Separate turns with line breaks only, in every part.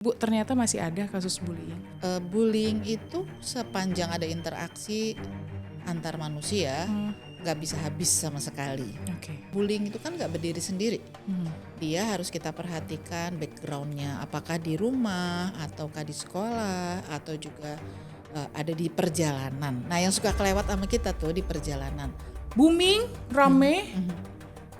Bu, ternyata masih ada kasus bullying.
Bullying itu sepanjang ada interaksi antar manusia nggak bisa habis sama sekali.
Oke.
Bullying itu kan nggak berdiri sendiri.
Hmm.
Dia harus kita perhatikan backgroundnya, apakah di rumah ataukah di sekolah atau juga ada di perjalanan. Nah yang suka kelewat sama kita tuh di perjalanan.
Booming, rame,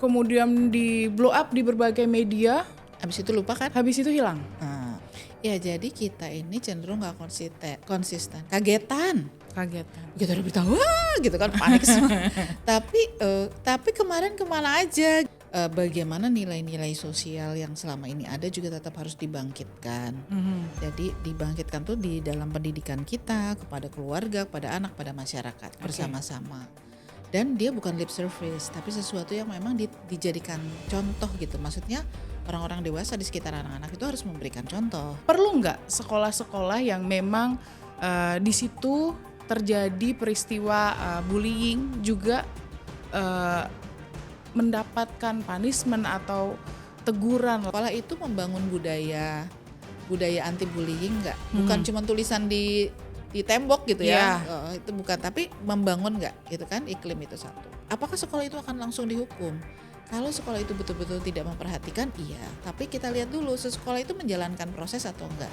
kemudian di blow up di berbagai media,
Habis itu lupa kan?
habis itu hilang.
Nah, ya jadi kita ini cenderung nggak konsisten, kagetan.
Kagetan.
Begitu ada berita, wah gitu kan panik semua. Tapi kemarin kemana aja? Bagaimana nilai-nilai sosial yang selama ini ada juga tetap harus dibangkitkan. Jadi dibangkitkan tuh di dalam pendidikan kita, kepada keluarga, kepada anak, pada masyarakat bersama-sama. Dan dia bukan lip service, tapi sesuatu yang memang dijadikan contoh gitu. Maksudnya orang-orang dewasa di sekitar anak-anak itu harus memberikan contoh.
Perlu nggak sekolah-sekolah yang memang di situ terjadi peristiwa bullying juga mendapatkan punishment atau teguran?
Sekolah itu membangun budaya anti bullying nggak? Bukan cuma tulisan di tembok gitu ya. Itu bukan, tapi membangun nggak gitu kan, iklim itu satu. Apakah sekolah itu akan langsung dihukum? Kalau sekolah itu betul-betul tidak memperhatikan, iya. Tapi kita lihat dulu sekolah itu menjalankan proses atau enggak.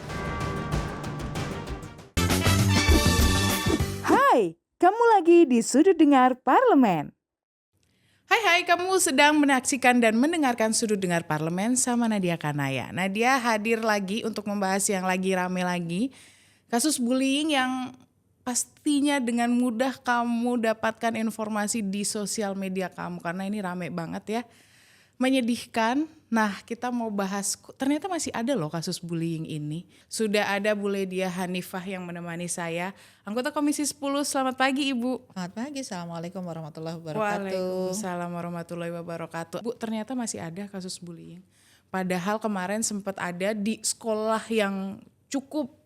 Hai, kamu lagi di Sudut Dengar Parlemen.
Hai, kamu sedang menyaksikan dan mendengarkan Sudut Dengar Parlemen sama Nadia Kanaya. Nadia hadir lagi untuk membahas yang lagi rame lagi. Kasus bullying yang pastinya dengan mudah kamu dapatkan informasi di sosial media kamu. Karena ini rame banget ya. Menyedihkan. Nah, kita mau bahas, ternyata masih ada loh kasus bullying ini. Sudah ada Bu Ledia Hanifah yang menemani saya, anggota Komisi 10. Selamat pagi Ibu.
Selamat pagi, Assalamualaikum warahmatullahi wabarakatuh.
Waalaikumsalam warahmatullahi wabarakatuh. Bu, ternyata masih ada kasus bullying. Padahal kemarin sempat ada di sekolah yang cukup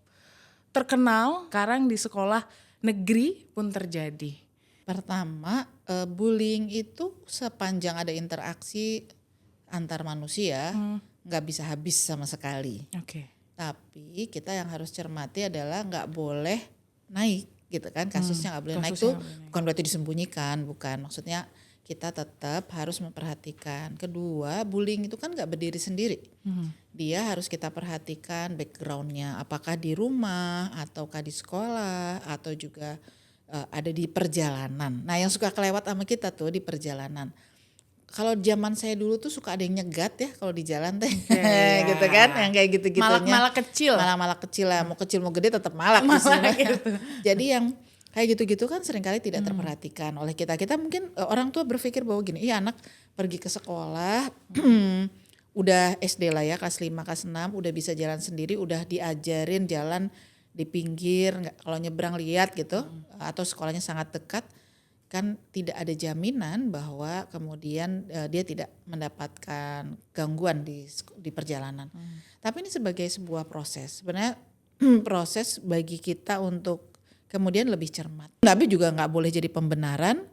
terkenal, sekarang di sekolah negeri pun terjadi.
Pertama, bullying itu sepanjang ada interaksi antar manusia nggak bisa habis sama sekali.
Oke.
Tapi kita yang harus cermati adalah nggak boleh naik gitu kan, kasusnya nggak boleh naik
kasusnya
tuh
nggak boleh naik.
bukan berarti disembunyikan, bukan, maksudnya kita tetap harus memperhatikan. Kedua, bullying itu kan nggak berdiri sendiri. Dia harus kita perhatikan backgroundnya, apakah di rumah ataukah di sekolah atau juga ada di perjalanan. Nah yang suka kelewat sama kita tuh di perjalanan. Kalau zaman saya dulu tuh suka ada yang nyegat ya kalau di jalan teh, gitu kan, yang kayak gitu-gitunya.
Malak-malak kecil.
Malak-malak kecil lah, mau kecil mau gede tetap malak gitu. Jadi yang kayak gitu-gitu kan seringkali tidak terperhatikan oleh kita. Kita mungkin orang tua berpikir bahwa gini, iya anak pergi ke sekolah, udah SD lah ya, kelas 5, kelas 6, udah bisa jalan sendiri, udah diajarin jalan di pinggir, kalau nyebrang lihat gitu, atau sekolahnya sangat dekat, kan tidak ada jaminan bahwa kemudian dia tidak mendapatkan gangguan di perjalanan. Tapi ini sebagai sebuah proses, sebenarnya proses bagi kita untuk kemudian lebih cermat. Tapi juga nggak boleh jadi pembenaran,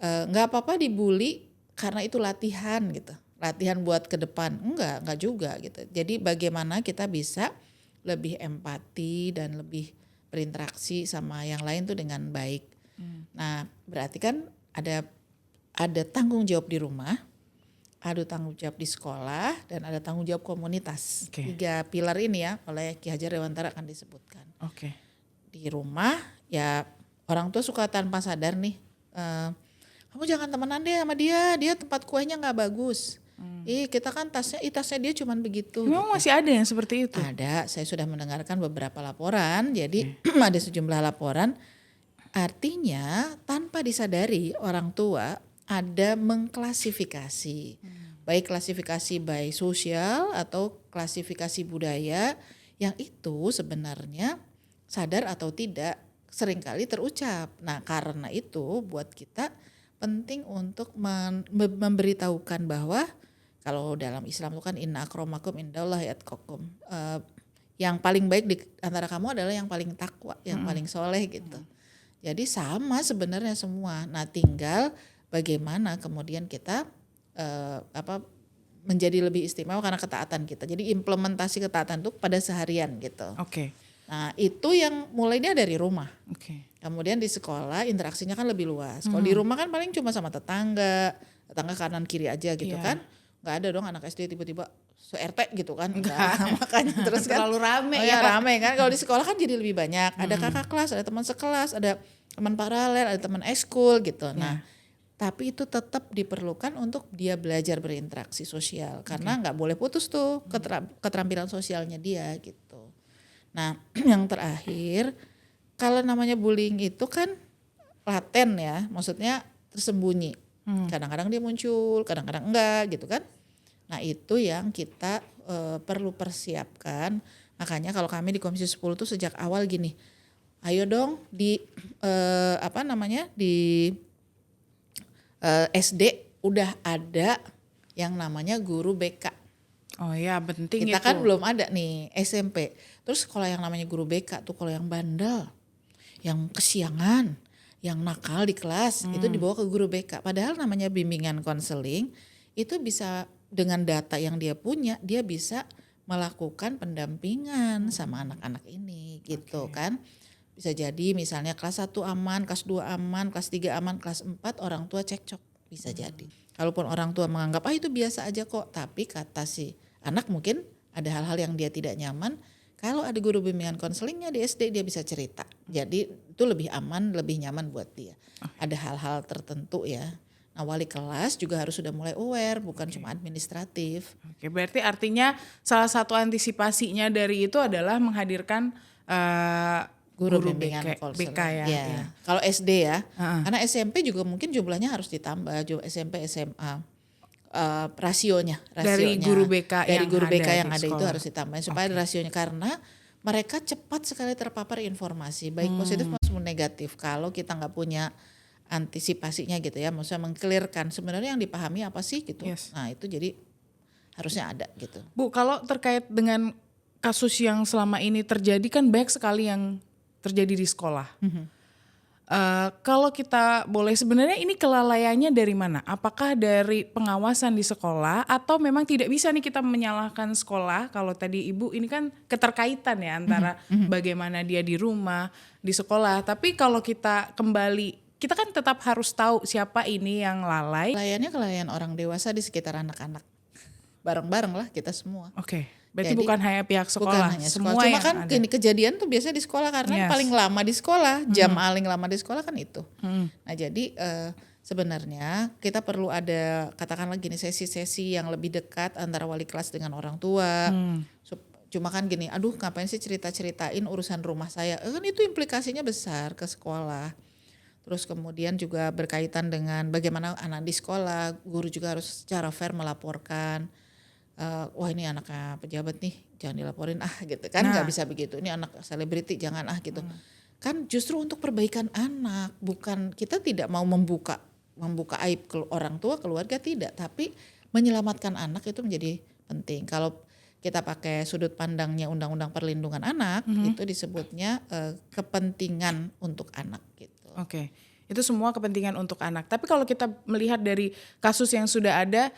nggak apa-apa dibully karena itu latihan gitu, latihan buat ke depan, enggak juga gitu. Jadi bagaimana kita bisa lebih empati dan lebih berinteraksi sama yang lain tuh dengan baik. Nah berarti kan ada tanggung jawab di rumah, ada tanggung jawab di sekolah, dan ada tanggung jawab komunitas.
Oke.
3 pilar ini ya oleh Ki Hajar Dewantara akan disebutkan.
Oke.
Di rumah ya orang tua suka tanpa sadar nih, kamu jangan temenan deh sama dia tempat kuenya nggak bagus. Kita kan tasnya dia cuman begitu.
Memang masih ada yang seperti itu?
Ada, saya sudah mendengarkan beberapa laporan, jadi ada sejumlah laporan. Artinya tanpa disadari orang tua ada mengklasifikasi, baik klasifikasi by sosial atau klasifikasi budaya yang itu sebenarnya sadar atau tidak seringkali terucap. Nah karena itu buat kita penting untuk memberitahukan bahwa kalau dalam Islam itu kan inna akramakum indallahi atqakum. Yang paling baik di antara kamu adalah yang paling takwa, yang paling soleh gitu. Jadi sama sebenarnya semua. Nah tinggal bagaimana kemudian kita menjadi lebih istimewa karena ketaatan kita. Jadi implementasi ketaatan itu pada seharian gitu.
Oke.
Nah itu yang mulainya dari rumah.
Oke.
Kemudian di sekolah interaksinya kan lebih luas. Kalau di rumah kan paling cuma sama tetangga kanan kiri aja gitu
Iya.
kan. Nggak ada dong anak SD tiba-tiba se-RT gitu kan. Enggak. Makanya terus kan.
Terlalu rame
Oh
ya.
ya rame kan. Kalau di sekolah kan jadi lebih banyak. Ada kakak kelas, ada teman sekelas, ada teman paralel, ada teman ekskul gitu. Nah tapi itu tetap diperlukan untuk dia belajar berinteraksi sosial. Karena nggak boleh putus tuh keterampilan sosialnya dia gitu. Nah yang terakhir, kalau namanya bullying itu kan laten ya, maksudnya tersembunyi. Kadang-kadang dia muncul, kadang-kadang enggak gitu kan. Nah itu yang kita perlu persiapkan. Makanya kalau kami di Komisi 10 tuh sejak awal gini, ayo dong di SD udah ada yang namanya guru BK.
Oh ya, penting
Kita
itu.
kan belum ada nih SMP. Terus kalau yang namanya guru BK tuh kalau yang bandel, yang kesiangan, yang nakal di kelas itu dibawa ke guru BK. Padahal namanya bimbingan konseling itu bisa dengan data yang dia punya, dia bisa melakukan pendampingan sama anak-anak ini gitu kan. Bisa jadi misalnya kelas 1 aman, kelas 2 aman, kelas 3 aman, kelas 4 orang tua cekcok bisa jadi. Kalaupun orang tua menganggap itu biasa aja kok, tapi kata si anak mungkin ada hal-hal yang dia tidak nyaman. Kalau ada guru bimbingan konselingnya di SD dia bisa cerita. Jadi itu lebih aman, lebih nyaman buat dia. Ada hal-hal tertentu ya. Nah wali kelas juga harus sudah mulai aware, bukan cuma administratif.
Oke, berarti artinya salah satu antisipasinya dari itu adalah menghadirkan
Guru
guru
bimbingan
BK,
konseling.
BK ya.
Ya.
Ya.
Kalau SD ya, karena SMP juga mungkin jumlahnya harus ditambah, SMP SMA. Rasionya
Dari guru BK
dari
yang
guru BK
ada
yang
di
ada itu
sekolah.
harus ditambahin supaya ada rasionya karena mereka cepat sekali terpapar informasi baik positif maupun negatif. Kalau kita nggak punya antisipasinya gitu ya, maksudnya mengclearkan sebenarnya yang dipahami apa sih gitu.
Yes.
Nah itu jadi harusnya ada gitu.
Bu, kalau terkait dengan kasus yang selama ini terjadi kan banyak sekali yang terjadi di sekolah. Kalau kita boleh sebenarnya ini kelalaiannya dari mana? Apakah dari pengawasan di sekolah atau memang tidak bisa nih kita menyalahkan sekolah? Kalau tadi Ibu ini kan keterkaitan ya antara bagaimana dia di rumah, di sekolah. Tapi kalau kita kembali, kita kan tetap harus tahu siapa ini yang lalai.
Kelalaian orang dewasa di sekitar anak-anak. Bareng-bareng lah kita semua.
Oke, berarti
Jadi,
bukan hanya pihak sekolah,
Bukan hanya
semua
sekolah. Cuma
yang
kan
ada.
gini, kejadian tuh biasanya di sekolah karena
Yes.
paling lama di sekolah, jam paling lama di sekolah kan itu. Nah jadi sebenarnya kita perlu ada katakanlah gini sesi-sesi yang lebih dekat antara wali kelas dengan orang tua. Cuma kan gini, aduh ngapain sih cerita-ceritain urusan rumah saya? Kan itu implikasinya besar ke sekolah. Terus kemudian juga berkaitan dengan bagaimana anak di sekolah, guru juga harus secara fair melaporkan. Wah ini anaknya pejabat nih jangan dilaporin gitu kan nggak bisa begitu, ini anak selebriti jangan gitu. Kan justru untuk perbaikan anak, bukan kita tidak mau membuka aib ke orang tua keluarga tidak, tapi menyelamatkan anak itu menjadi penting. Kalau kita pakai sudut pandangnya Undang-Undang Perlindungan Anak itu disebutnya kepentingan untuk anak gitu.
Oke, itu semua kepentingan untuk anak. Tapi kalau kita melihat dari kasus yang sudah ada,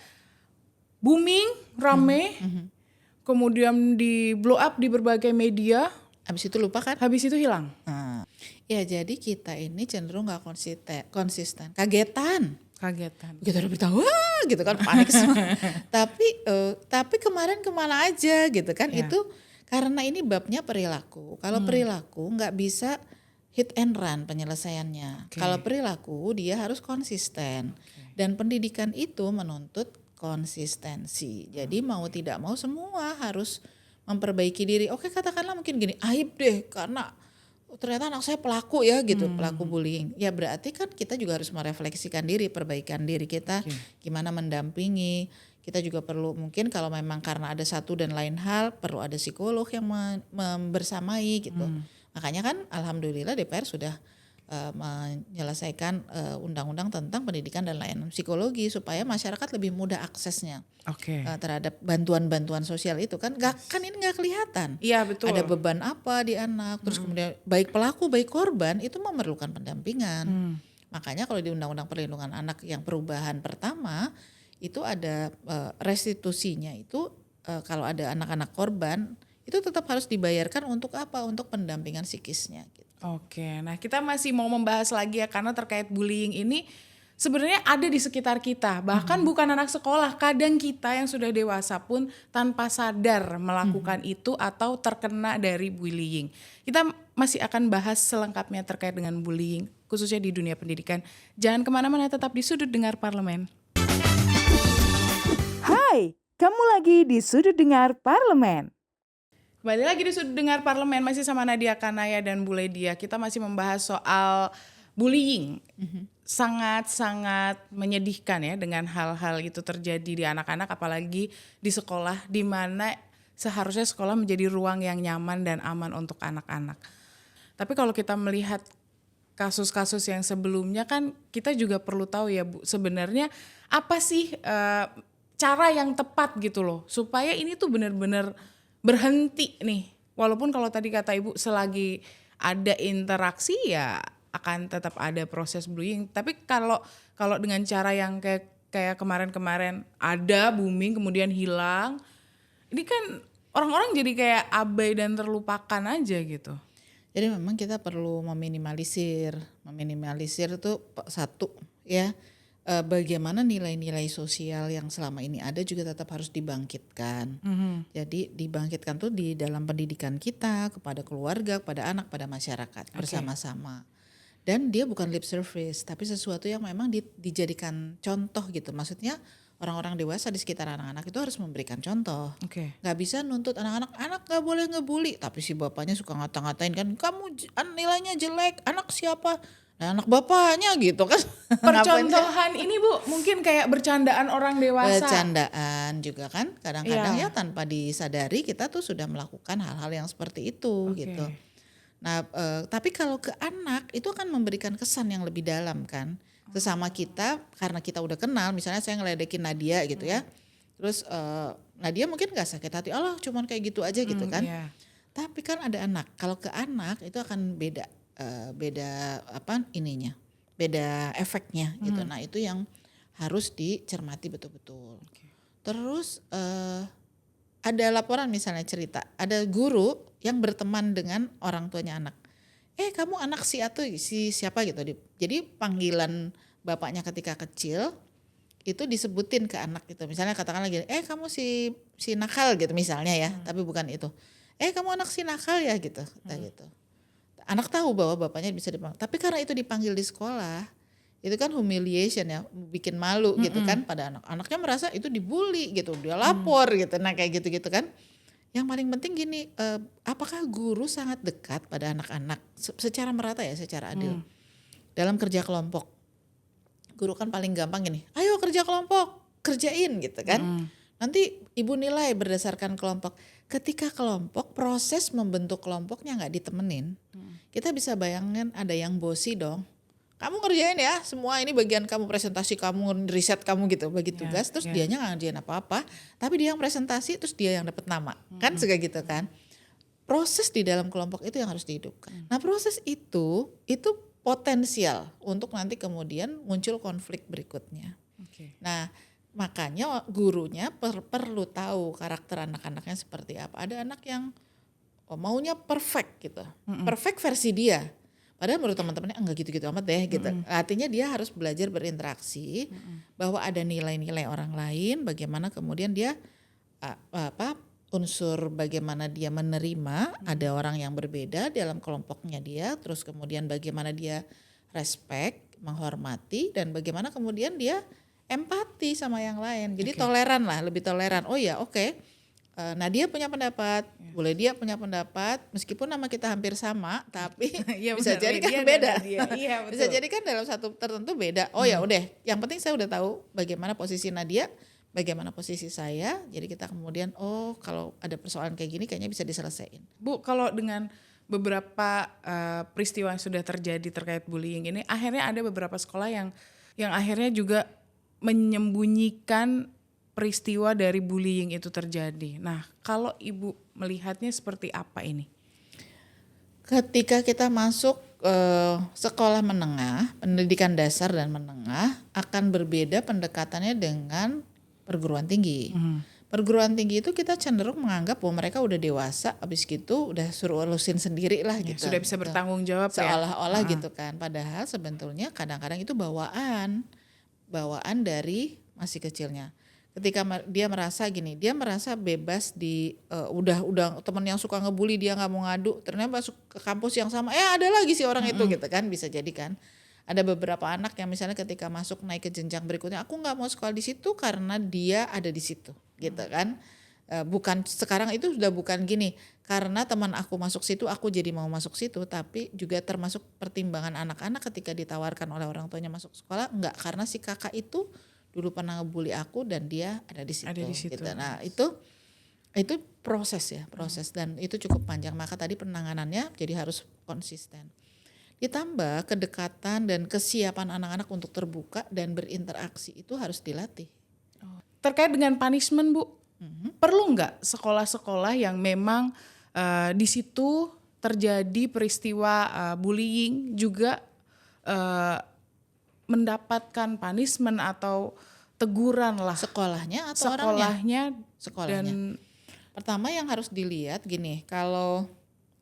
booming, rame, kemudian di blow up di berbagai media,
Habis itu lupa kan?
habis itu hilang.
Nah, ya jadi kita ini cenderung nggak konsisten, kagetan. Begitu ada berita, wah gitu kan panik semua. tapi kemarin kemana aja gitu kan?
Ya.
Itu karena ini babnya perilaku. Kalau perilaku nggak bisa hit and run penyelesaiannya.
Oke.
Kalau perilaku dia harus konsisten. Dan pendidikan itu menuntut konsistensi. Jadi mau tidak mau semua harus memperbaiki diri. Oke katakanlah mungkin gini, aib deh karena ternyata anak saya pelaku ya gitu, pelaku bullying. Ya berarti kan kita juga harus merefleksikan diri, perbaikan diri kita, gimana mendampingi. Kita juga perlu mungkin kalau memang karena ada satu dan lain hal, perlu ada psikolog yang membersamai gitu. Makanya kan alhamdulillah DPR sudah menyelesaikan undang-undang tentang pendidikan dan layanan psikologi supaya masyarakat lebih mudah aksesnya terhadap bantuan-bantuan sosial itu kan ini nggak kelihatan.
Iya betul.
Ada beban apa di anak, terus kemudian baik pelaku baik korban itu memerlukan pendampingan. Makanya kalau di Undang-Undang Perlindungan Anak yang perubahan pertama itu ada restitusinya itu kalau ada anak-anak korban itu tetap harus dibayarkan untuk apa? Untuk pendampingan psikisnya gitu.
Oke, nah kita masih mau membahas lagi ya karena terkait bullying ini sebenarnya ada di sekitar kita. Bahkan bukan anak sekolah, kadang kita yang sudah dewasa pun tanpa sadar melakukan itu atau terkena dari bullying. Kita masih akan bahas selengkapnya terkait dengan bullying, khususnya di dunia pendidikan. Jangan kemana-mana, tetap di Sudut Dengar Parlemen.
Hai, kamu lagi di Sudut Dengar Parlemen.
Kembali lagi di Sudut Dengar Parlemen, masih sama Nadia Kanaya dan Bu Ledia. Kita masih membahas soal bullying. Sangat-sangat menyedihkan ya dengan hal-hal itu terjadi di anak-anak, apalagi di sekolah, di mana seharusnya sekolah menjadi ruang yang nyaman dan aman untuk anak-anak. Tapi kalau kita melihat kasus-kasus yang sebelumnya kan kita juga perlu tahu ya Bu, sebenarnya apa sih cara yang tepat gitu loh supaya ini tuh benar-benar berhenti nih. Walaupun kalau tadi kata Ibu selagi ada interaksi ya akan tetap ada proses bullying. Tapi kalau dengan cara yang kayak kemarin-kemarin ada booming kemudian hilang, ini kan orang-orang jadi kayak abai dan terlupakan aja gitu.
Jadi memang kita perlu meminimalisir itu satu ya. Bagaimana nilai-nilai sosial yang selama ini ada juga tetap harus dibangkitkan. Jadi dibangkitkan tuh di dalam pendidikan kita, kepada keluarga, kepada anak, pada masyarakat bersama-sama. Dan dia bukan lip service, tapi sesuatu yang memang dijadikan contoh gitu. Maksudnya orang-orang dewasa di sekitar anak-anak itu harus memberikan contoh. Gak bisa nuntut anak gak boleh ngebully, tapi si bapaknya suka ngata-ngatain kan, kamu nilainya jelek, anak siapa? Nah, anak bapaknya gitu kan.
Percontohan ini Bu mungkin kayak bercandaan orang dewasa.
Bercandaan juga kan kadang-kadang ya tanpa disadari kita tuh sudah melakukan hal-hal yang seperti itu gitu. Nah tapi kalau ke anak itu akan memberikan kesan yang lebih dalam kan. Sesama kita karena kita udah kenal, misalnya saya ngeledekin Nadia gitu ya. Terus Nadia mungkin gak sakit hati, Allah cuman kayak gitu aja gitu kan. Tapi kan ada anak, kalau ke anak itu akan beda efeknya gitu. Nah itu yang harus dicermati betul-betul. Terus ada laporan misalnya cerita, ada guru yang berteman dengan orang tuanya anak. Kamu anak si atau si siapa gitu. Jadi panggilan bapaknya ketika kecil itu disebutin ke anak gitu. Misalnya katakanlah gini, kamu si nakal gitu misalnya ya, tapi bukan itu. Kamu anak si nakal ya gitu, gitu. Anak tahu bahwa bapaknya bisa dipanggil. Tapi karena itu dipanggil di sekolah, itu kan humiliation ya, bikin malu gitu kan pada anak. Anaknya merasa itu dibully gitu, dia lapor gitu. Nah kayak gitu-gitu kan. Yang paling penting gini, apakah guru sangat dekat pada anak-anak secara merata ya, secara adil. Dalam kerja kelompok, guru kan paling gampang gini, ayo kerja kelompok, kerjain gitu kan. Nanti ibu nilai berdasarkan kelompok. Ketika kelompok, proses membentuk kelompoknya gak ditemenin, kita bisa bayangin ada yang bosi dong. Kamu ngerjain ya, semua ini bagian kamu, presentasi kamu, riset kamu gitu, bagi tugas, terus dianya gak ngerjain apa-apa, tapi dia yang presentasi, terus dia yang dapat nama, kan suka gitu kan. Proses di dalam kelompok itu yang harus dihidupkan. Nah proses itu potensial untuk nanti kemudian muncul konflik berikutnya. Nah makanya gurunya perlu tahu karakter anak-anaknya seperti apa. Ada anak yang maunya perfect gitu, perfect versi dia. Padahal menurut teman-temannya enggak gitu-gitu amat deh gitu. Artinya dia harus belajar berinteraksi, bahwa ada nilai-nilai orang lain, bagaimana kemudian dia unsur bagaimana dia menerima ada orang yang berbeda dalam kelompoknya dia, terus kemudian bagaimana dia respect, menghormati, dan bagaimana kemudian dia empati sama yang lain. Jadi toleran lah, lebih toleran. Oh ya oke. Nah dia punya pendapat, boleh dia punya pendapat, meskipun nama kita hampir sama, tapi bisa jadi kan beda. Bisa jadi kan dalam satu tertentu beda. Oh ya udah, yang penting saya udah tahu bagaimana posisi Nadia, bagaimana posisi saya. Jadi kita kemudian kalau ada persoalan kayak gini kayaknya bisa diselesaikan.
Bu, kalau dengan beberapa peristiwa yang sudah terjadi terkait bullying ini, akhirnya ada beberapa sekolah yang akhirnya juga menyembunyikan peristiwa dari bullying itu terjadi. Nah, kalau Ibu melihatnya seperti apa ini?
Ketika kita masuk sekolah menengah, pendidikan dasar dan menengah akan berbeda pendekatannya dengan perguruan tinggi. Perguruan tinggi itu kita cenderung menganggap bahwa mereka udah dewasa, habis gitu udah suruh urusin sendiri lah
Ya,
gitu.
sudah bisa bertanggung jawab ya.
Seolah-olah gitu kan. Padahal sebetulnya kadang-kadang itu bawaan dari masih kecilnya. Ketika dia merasa gini, dia merasa bebas di udah teman yang suka ngebully dia nggak mau ngadu, ternyata masuk ke kampus yang sama, ada lagi si orang itu gitu kan, bisa jadi kan. Ada beberapa anak yang misalnya ketika masuk naik ke jenjang berikutnya, aku nggak mau sekolah di situ karena dia ada di situ, gitu kan. Bukan sekarang itu sudah bukan gini, karena teman aku masuk situ, aku jadi mau masuk situ, tapi juga termasuk pertimbangan anak-anak ketika ditawarkan oleh orang tuanya masuk sekolah, enggak karena si kakak itu dulu pernah ngebully aku dan dia ada di situ.
Ada di situ.
Gitu. Nah itu proses dan itu cukup panjang. Maka tadi penanganannya jadi harus konsisten. Ditambah kedekatan dan kesiapan anak-anak untuk terbuka dan berinteraksi itu harus dilatih.
Terkait dengan punishment Bu, perlu nggak sekolah-sekolah yang memang di situ terjadi peristiwa bullying juga mendapatkan punishment atau teguran lah
Sekolahnya atau
sekolahnya
Sekolahnya.
dan
Pertama yang harus dilihat gini, kalau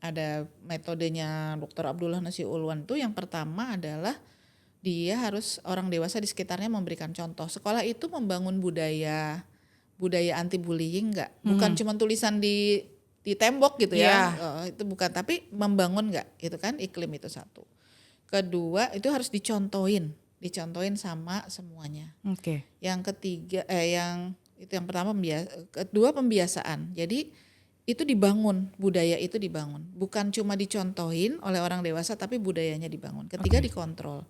ada metodenya Dr. Abdullah Nasi Ulwan tuh yang pertama adalah dia harus orang dewasa di sekitarnya memberikan contoh. Sekolah itu membangun budaya anti bullying enggak? Bukan cuma tulisan di tembok gitu ya. Itu bukan, tapi membangun enggak? Itu kan iklim itu satu. Kedua itu harus dicontohin sama semuanya.
Oke.
Yang ketiga yang pertama kedua pembiasaan. Jadi itu dibangun, budaya itu dibangun. Bukan cuma dicontohin oleh orang dewasa tapi budayanya dibangun. Ketiga dikontrol.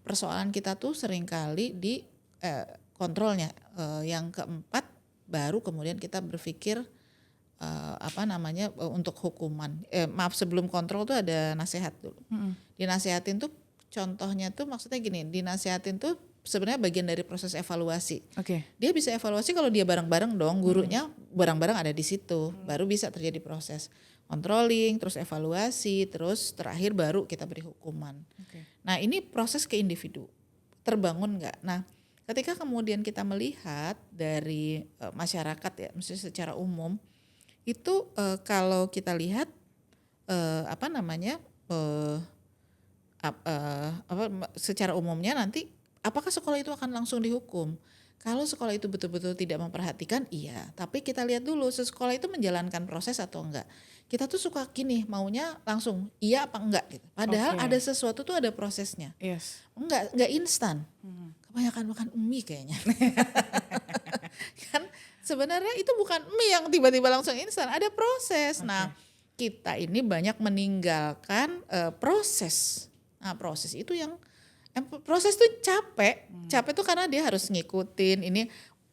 Persoalan kita tuh seringkali di kontrolnya. Yang keempat baru kemudian kita berpikir untuk hukuman. Sebelum kontrol tuh ada nasihat dulu. Dinasehatin tuh contohnya tuh maksudnya gini, dinasehatin tuh sebenarnya bagian dari proses evaluasi.
Oke.
Dia bisa evaluasi kalau dia bareng-bareng dong, gurunya bareng-bareng ada di situ, baru bisa terjadi proses controlling, terus evaluasi, terus terakhir baru kita beri hukuman.
Oke.
Nah ini proses ke individu, terbangun nggak? Nah ketika kemudian kita melihat dari masyarakat ya, maksudnya secara umum, itu kalau kita lihat secara umumnya nanti apakah sekolah itu akan langsung dihukum? Kalau sekolah itu betul-betul tidak memperhatikan, iya. Tapi kita lihat dulu sekolah itu menjalankan proses atau enggak. Kita tuh suka gini, maunya langsung iya apa enggak gitu. Padahal ada sesuatu tuh ada prosesnya.
Yes.
Enggak instan. Kebanyakan makan mie kayaknya. Kan sebenarnya itu bukan mie yang tiba-tiba langsung instan, ada proses. Nah, kita ini banyak meninggalkan proses. Nah, proses itu yang proses tuh capek. Capek tuh karena dia harus ngikutin ini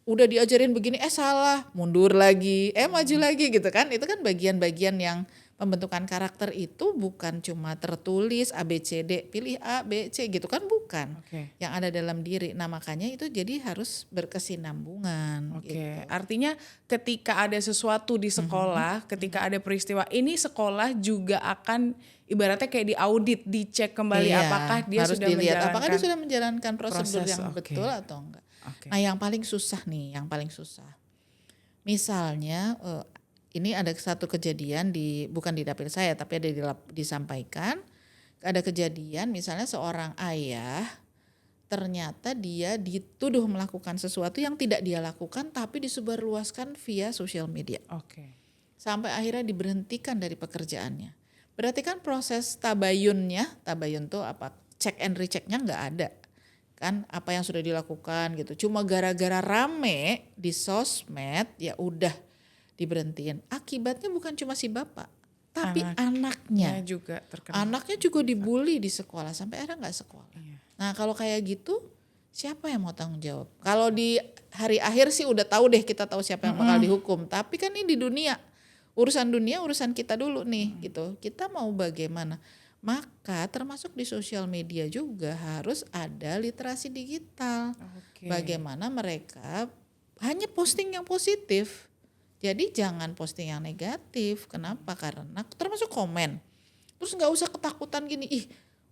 udah diajarin begini salah, mundur lagi, maju lagi gitu kan. Itu kan bagian-bagian yang pembentukan karakter itu bukan cuma tertulis A B C D, pilih A B C gitu kan, bukan. Yang ada dalam diri. Nah, makanya itu jadi harus berkesinambungan gitu.
Artinya ketika ada sesuatu di sekolah, ketika ada peristiwa ini, sekolah juga akan ibaratnya kayak diaudit, dicek kembali apakah dia
harus
sudah
dilihat
menjalankan
apakah dia sudah menjalankan prosedur
proses,
yang betul atau enggak. Nah, yang paling susah misalnya ini ada satu kejadian bukan di dapil saya tapi ada disampaikan, ada kejadian misalnya seorang ayah ternyata dia dituduh melakukan sesuatu yang tidak dia lakukan tapi disebarluaskan via sosial media. Sampai akhirnya diberhentikan dari pekerjaannya. Berarti kan proses tabayun tuh apa, check and rechecknya nggak ada kan, apa yang sudah dilakukan gitu. Cuma gara-gara rame di sosmed ya udah diberhentiin. Akibatnya bukan cuma si bapak, tapi anaknya
juga terkena.
Anaknya juga dibully di sekolah sampai akhirnya nggak sekolah. Nah kalau kayak gitu siapa yang mau tanggung jawab? Kalau di hari akhir sih udah tahu deh, kita tahu siapa yang bakal dihukum. Tapi kan ini di dunia, urusan dunia urusan kita dulu nih gitu. Kita mau bagaimana? Maka termasuk di sosial media juga harus ada literasi digital. Bagaimana mereka hanya posting yang positif. Jadi jangan posting yang negatif. Kenapa? Karena termasuk komen. Terus nggak usah ketakutan gini,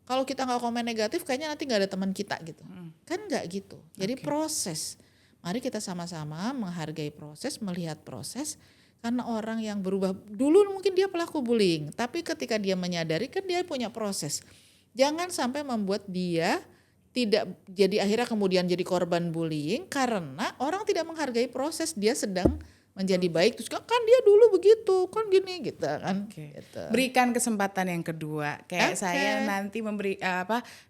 kalau kita nggak komen negatif kayaknya nanti nggak ada teman kita gitu. Kan nggak gitu. Jadi proses Mari kita sama-sama menghargai proses, melihat proses. Karena orang yang berubah, dulu mungkin dia pelaku bullying, tapi ketika dia menyadari kan dia punya proses. Jangan sampai membuat dia tidak jadi akhirnya kemudian jadi korban bullying karena orang tidak menghargai proses dia sedang menjadi baik, terus kan dia dulu begitu, kan gini gitu kan. Gitu.
Berikan kesempatan yang kedua. Kayak saya nanti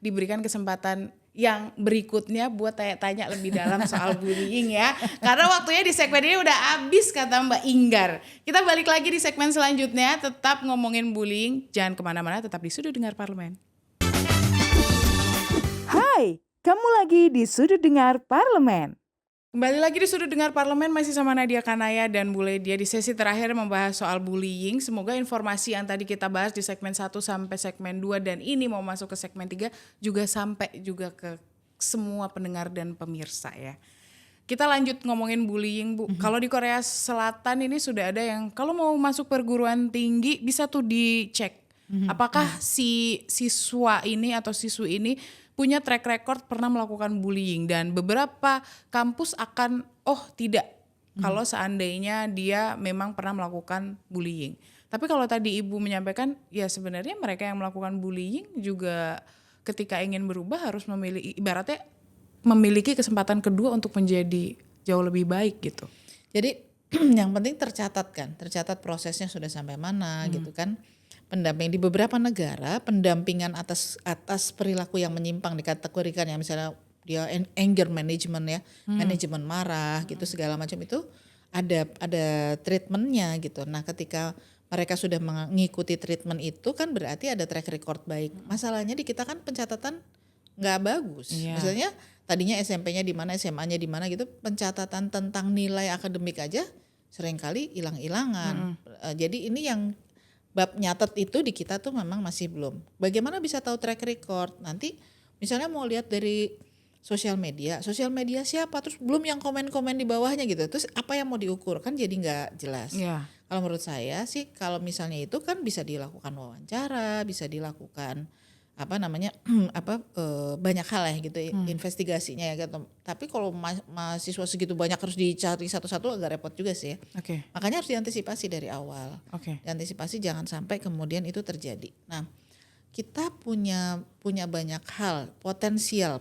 diberikan kesempatan yang berikutnya buat tanya lebih dalam soal bullying ya. Karena waktunya di segmen ini udah habis kata Mbak Inggar. Kita balik lagi di segmen selanjutnya, tetap ngomongin bullying. Jangan kemana-mana, tetap di Sudut Dengar Parlemen.
Hai, kamu lagi di Sudut Dengar Parlemen.
Kembali lagi di Sudut Dengar Parlemen, masih sama Nadia Kanaya dan Bu Ledia di sesi terakhir membahas soal bullying. Semoga informasi yang tadi kita bahas di segmen 1 sampai segmen 2 dan ini mau masuk ke segmen 3 juga sampai juga ke semua pendengar dan pemirsa ya. Kita lanjut ngomongin bullying, Bu. Kalau di Korea Selatan ini sudah ada yang kalau mau masuk perguruan tinggi bisa tuh dicek. Apakah si siswa ini atau siswi ini punya track record pernah melakukan bullying, dan beberapa kampus akan tidak kalau seandainya dia memang pernah melakukan bullying. Tapi kalau tadi Ibu menyampaikan ya sebenarnya mereka yang melakukan bullying juga ketika ingin berubah harus ibaratnya memiliki kesempatan kedua untuk menjadi jauh lebih baik gitu.
Jadi yang penting tercatat prosesnya sudah sampai mana gitu kan. Pendamping di beberapa negara, pendampingan atas perilaku yang menyimpang dikategorikan ya, misalnya dia anger management ya, manajemen marah gitu segala macam itu ada treatmentnya gitu. Nah ketika mereka sudah mengikuti treatment itu kan berarti ada track record baik. Masalahnya di kita kan pencatatan nggak bagus. Maksudnya tadinya SMP-nya di mana, SMA-nya di mana gitu, pencatatan tentang nilai akademik aja seringkali hilang-hilangan. Jadi ini yang bab nyatet itu di kita tuh memang masih belum. Bagaimana bisa tahu track record? Nanti misalnya mau lihat dari sosial media siapa, terus belum yang komen-komen di bawahnya gitu. Terus apa yang mau diukur? Kan jadi nggak jelas. Kalau menurut saya sih kalau misalnya itu kan bisa dilakukan wawancara, bisa dilakukan banyak hal ya gitu investigasinya ya gitu. Tapi kalau mahasiswa segitu banyak harus dicari satu-satu agak repot juga sih ya. Makanya harus diantisipasi dari awal. Diantisipasi jangan sampai kemudian itu terjadi. Nah, kita punya banyak hal potensial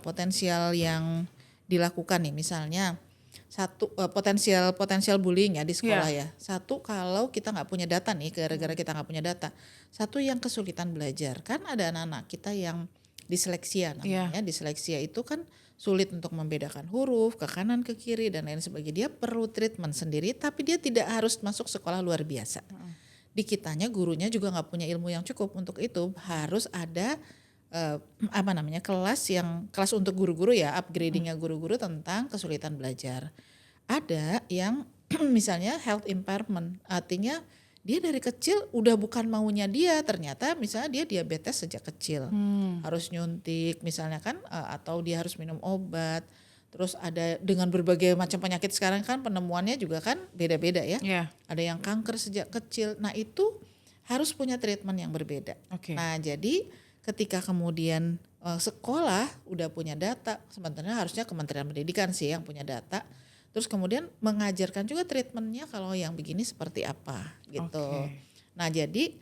yang dilakukan nih, misalnya satu potensial bullying ya di sekolah ya. Satu, kalau kita nggak punya data nih, gara-gara kita nggak punya data. Satu, yang kesulitan belajar. Kan ada anak-anak kita yang disleksia namanya. Disleksia itu kan sulit untuk membedakan huruf ke kanan ke kiri dan lain sebagainya. Dia perlu treatment sendiri, tapi dia tidak harus masuk sekolah luar biasa. Di kitanya gurunya juga nggak punya ilmu yang cukup untuk itu. Harus ada kelas untuk guru-guru ya, upgradingnya guru-guru tentang kesulitan belajar. Ada yang misalnya health impairment, artinya dia dari kecil udah bukan maunya dia, ternyata misalnya dia diabetes sejak kecil, harus nyuntik misalnya kan, atau dia harus minum obat. Terus ada dengan berbagai macam penyakit sekarang kan penemuannya juga kan beda-beda ya. Ada yang kanker sejak kecil, nah itu harus punya treatment yang berbeda. Nah jadi ketika kemudian sekolah udah punya data, sebenarnya harusnya Kementerian Pendidikan sih yang punya data. Terus kemudian mengajarkan juga treatmentnya kalau yang begini seperti apa gitu. Nah jadi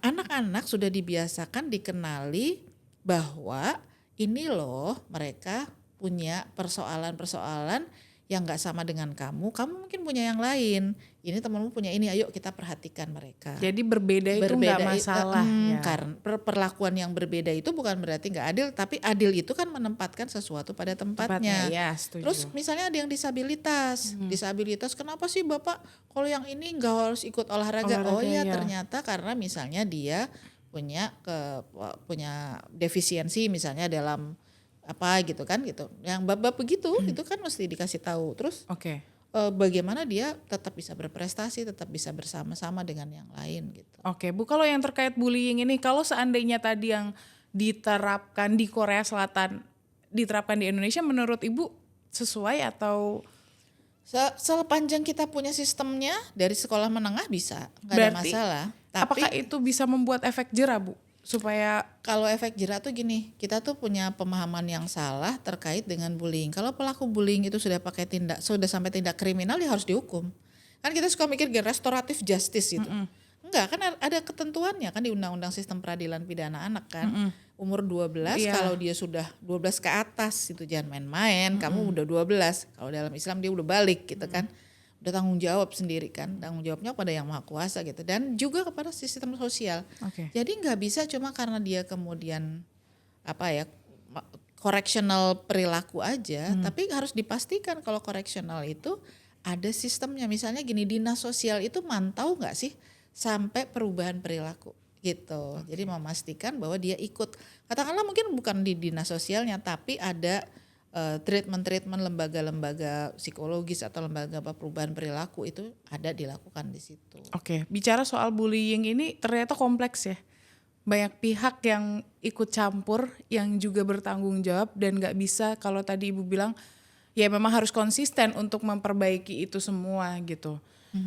anak-anak sudah dibiasakan dikenali bahwa ini loh mereka punya persoalan-persoalan yang gak sama dengan kamu mungkin punya yang lain. Ini temanmu punya ini, ayo kita perhatikan mereka.
Jadi berbeda itu gak masalah.
Karena perlakuan yang berbeda itu bukan berarti gak adil, tapi adil itu kan menempatkan sesuatu pada tempatnya. Terus misalnya ada yang disabilitas. Disabilitas, kenapa sih Bapak kalau yang ini gak harus ikut olahraga? Ternyata karena misalnya dia punya defisiensi misalnya dalam apa gitu kan gitu. Yang bab-bab begitu itu kan mesti dikasih tahu. Terus bagaimana dia tetap bisa berprestasi, tetap bisa bersama-sama dengan yang lain gitu.
Bu, kalau yang terkait bullying ini, kalau seandainya tadi yang diterapkan di Korea Selatan diterapkan di Indonesia, menurut Ibu sesuai atau?
Sepanjang kita punya sistemnya dari sekolah menengah bisa, nggak ada masalah. Tapi
apakah itu bisa membuat efek jera, Bu? supaya
Kalau efek jerak tuh gini, kita tuh punya pemahaman yang salah terkait dengan bullying. Kalau pelaku bullying itu sudah sampai tindak kriminal, ya harus dihukum. Kan kita suka mikir restoratif justice gitu. Enggak, kan ada ketentuannya kan di Undang-Undang Sistem Peradilan Pidana Anak kan. Umur 12
Iya.
kalau dia sudah 12 ke atas itu jangan main-main, kamu udah 12. Kalau dalam Islam dia udah balik gitu kan. Udah tanggung jawab sendiri kan, tanggung jawabnya pada yang maha kuasa gitu, dan juga kepada sistem sosial.
Oke.
Jadi nggak bisa cuma karena dia kemudian correctional perilaku aja, tapi harus dipastikan kalau correctional itu ada sistemnya. Misalnya gini, dinas sosial itu mantau nggak sih sampai perubahan perilaku gitu. Jadi memastikan bahwa dia ikut, katakanlah mungkin bukan di dinas sosialnya, tapi ada treatment lembaga-lembaga psikologis atau lembaga perubahan perilaku itu ada dilakukan di situ.
Oke, bicara soal bullying ini ternyata kompleks ya. Banyak pihak yang ikut campur, yang juga bertanggung jawab, dan nggak bisa kalau tadi Ibu bilang ya memang harus konsisten untuk memperbaiki itu semua gitu.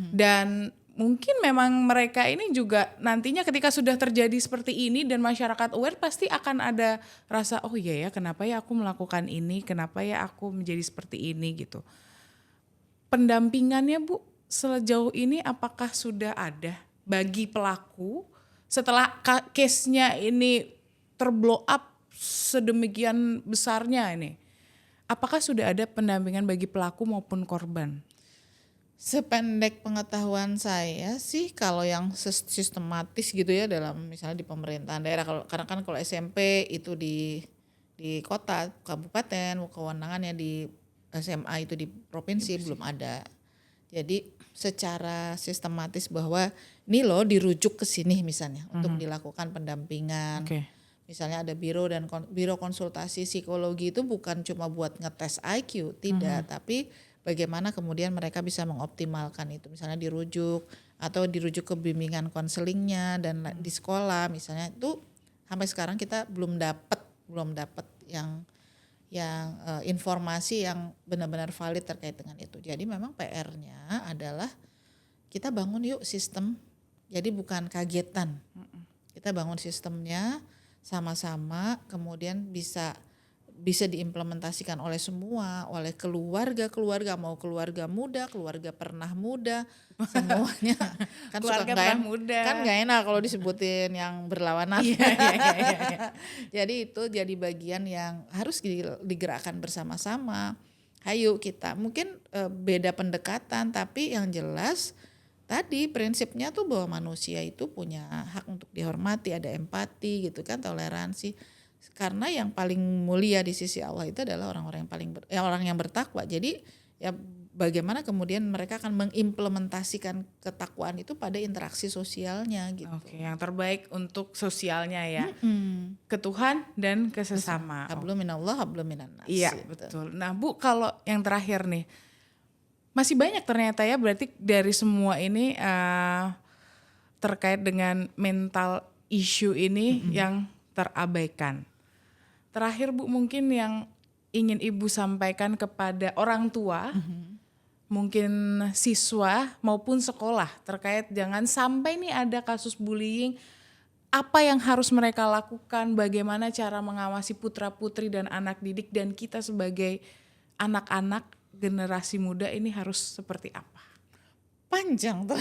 Dan mungkin memang mereka ini juga nantinya ketika sudah terjadi seperti ini dan masyarakat aware, pasti akan ada rasa oh iya ya, kenapa ya aku melakukan ini, kenapa ya aku menjadi seperti ini gitu. Pendampingannya Bu sejauh ini apakah sudah ada bagi pelaku setelah case-nya ini terblow up sedemikian besarnya ini? Apakah sudah ada pendampingan bagi pelaku maupun korban?
Sependek pengetahuan saya sih kalau yang sistematis gitu ya dalam misalnya di pemerintahan daerah, karena kan kalau SMP itu di kota, kabupaten, kewenangannya di SMA itu di provinsi belum ada. Jadi secara sistematis bahwa ini loh dirujuk ke sini misalnya untuk dilakukan pendampingan.
Oke.
Misalnya ada biro konsultasi psikologi itu bukan cuma buat ngetes IQ, tidak, tapi bagaimana kemudian mereka bisa mengoptimalkan itu, misalnya dirujuk atau dirujuk ke bimbingan konselingnya dan di sekolah misalnya. Itu sampai sekarang kita belum dapat yang informasi yang benar-benar valid terkait dengan itu. Jadi memang PR-nya adalah kita bangun yuk sistem, jadi bukan kagetan. Kita bangun sistemnya sama-sama, kemudian bisa diimplementasikan oleh semua, oleh keluarga, mau keluarga muda, keluarga pernah muda, semuanya. Kan
Keluarga
suka
pernah muda.
Kan nggak enak kalau disebutin yang berlawanan.
Iya.
Jadi itu jadi bagian yang harus digerakkan bersama-sama. Hayu kita, mungkin beda pendekatan, tapi yang jelas tadi prinsipnya tuh bahwa manusia itu punya hak untuk dihormati, ada empati gitu kan, toleransi. Karena yang paling mulia di sisi Allah itu adalah orang-orang yang orang yang bertakwa. Jadi ya bagaimana kemudian mereka akan mengimplementasikan ketakwaan itu pada interaksi sosialnya gitu.
Oke, yang terbaik untuk sosialnya ya. Ke Tuhan dan ke sesama.
Hablum minallah, hablum minan nas.
Iya,
gitu.
betul. Nah, Bu, kalau yang terakhir nih. Masih banyak ternyata ya, berarti dari semua ini terkait dengan mental issue ini yang terabaikan. Terakhir Bu, mungkin yang ingin Ibu sampaikan kepada orang tua, mungkin siswa maupun sekolah terkait jangan sampai nih ada kasus bullying, apa yang harus mereka lakukan, bagaimana cara mengawasi putra-putri dan anak didik, dan kita sebagai anak-anak generasi muda ini harus seperti apa?
Panjang tuh.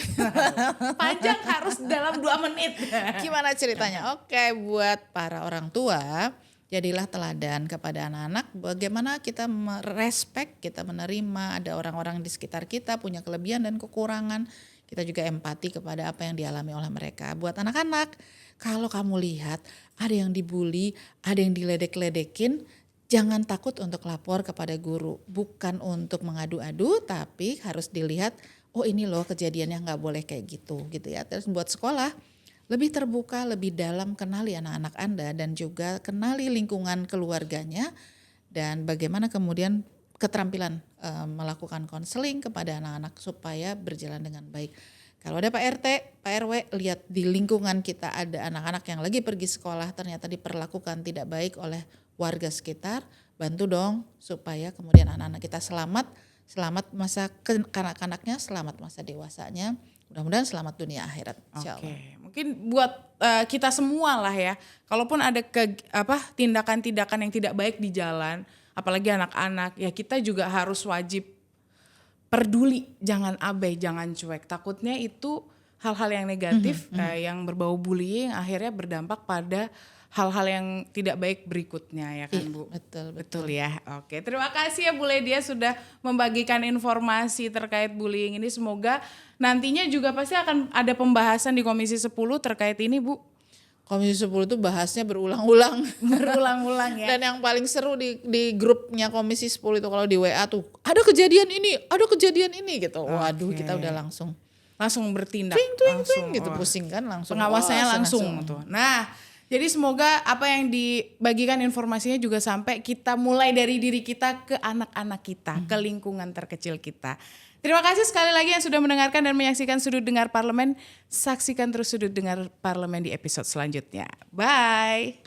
Panjang, harus dalam 2 menit.
Gimana ceritanya? Oke, buat para orang tua, jadilah teladan kepada anak-anak bagaimana kita merespek, kita menerima ada orang-orang di sekitar kita punya kelebihan dan kekurangan. Kita juga empati kepada apa yang dialami oleh mereka. Buat anak-anak, kalau kamu lihat ada yang dibully, ada yang diledek-ledekin, jangan takut untuk lapor kepada guru. Bukan untuk mengadu-adu, tapi harus dilihat, oh ini loh kejadiannya nggak boleh kayak gitu ya. Terus buat sekolah, lebih terbuka, lebih dalam, kenali anak-anak Anda dan juga kenali lingkungan keluarganya dan bagaimana kemudian keterampilan melakukan konseling kepada anak-anak supaya berjalan dengan baik. Kalau ada Pak RT, Pak RW, lihat di lingkungan kita ada anak-anak yang lagi pergi sekolah ternyata diperlakukan tidak baik oleh warga sekitar, bantu dong supaya kemudian anak-anak kita selamat masa kanak-kanaknya, selamat masa dewasanya. mudah-mudahan selamat dunia akhirat
Oke,
insyaallah.
mungkin buat kita semua lah ya. Kalaupun ada tindakan-tindakan yang tidak baik di jalan, apalagi anak-anak, ya kita juga harus wajib peduli, jangan abai, jangan cuek. Takutnya itu hal-hal yang negatif yang berbau bullying akhirnya berdampak pada hal-hal yang tidak baik berikutnya ya kan Bu?
Betul.
Ya. Oke, terima kasih ya Bu Ledia sudah membagikan informasi terkait bullying ini. Semoga nantinya juga pasti akan ada pembahasan di Komisi 10 terkait ini Bu.
Komisi 10 itu bahasnya berulang-ulang.
Berulang-ulang ya.
Dan yang paling seru di grupnya Komisi 10 itu kalau di WA tuh ada kejadian ini gitu. Waduh, kita udah langsung
bertindak.
twing gitu, pusing kan langsung.
Pengawasannya langsung tuh. Nah, jadi semoga apa yang dibagikan informasinya juga sampai kita mulai dari diri kita ke anak-anak kita, ke lingkungan terkecil kita. Terima kasih sekali lagi yang sudah mendengarkan dan menyaksikan Sudut Dengar Parlemen. Saksikan terus Sudut Dengar Parlemen di episode selanjutnya. Bye.